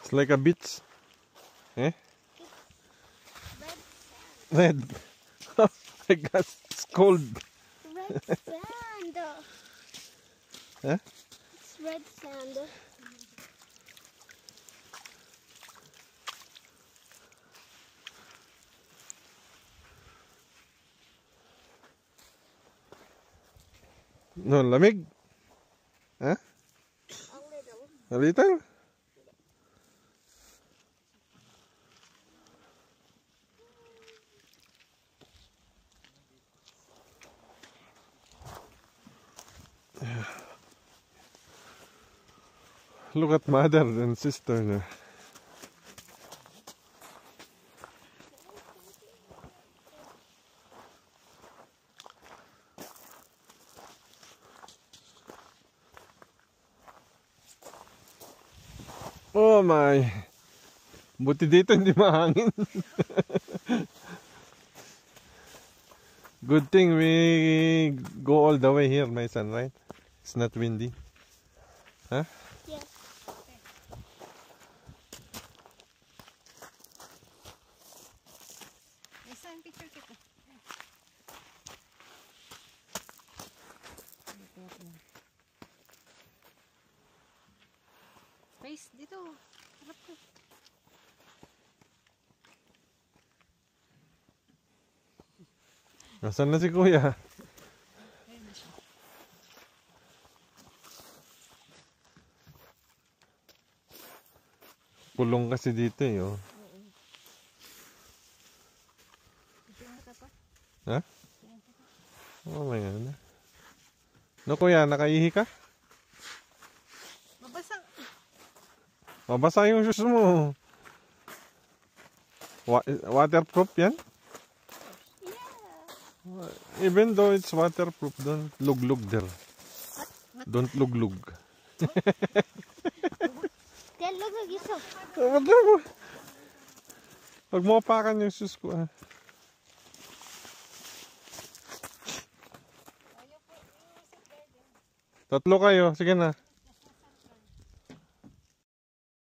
It's like a beach. Eh? Red. Oh my God, it's cold. Red sand. Huh? It's red sand. No, lamig. Huh? A little. A little? Look at mother and sister now. Oh my. Buti dito hindi mahangin. Good thing we go all the way here, my son, right? It's not windy. Huh? Yes. Isang picture kita. Face dito. Harap ko. Nasaan na si Kuya? Ayun na siya. Pulong kasi dito eh. Oh. Ha? Oh my God. No Kuya, nakaihi ka? Mabasa. Mabasa yung shoes mo. Waterproof yan? Even though it's waterproof, don't lug-lug there. Don't lug-lug. Then look at yourself. Pag mo pakan yung shoes ko. Ah. Tatlo kayo. Sige na.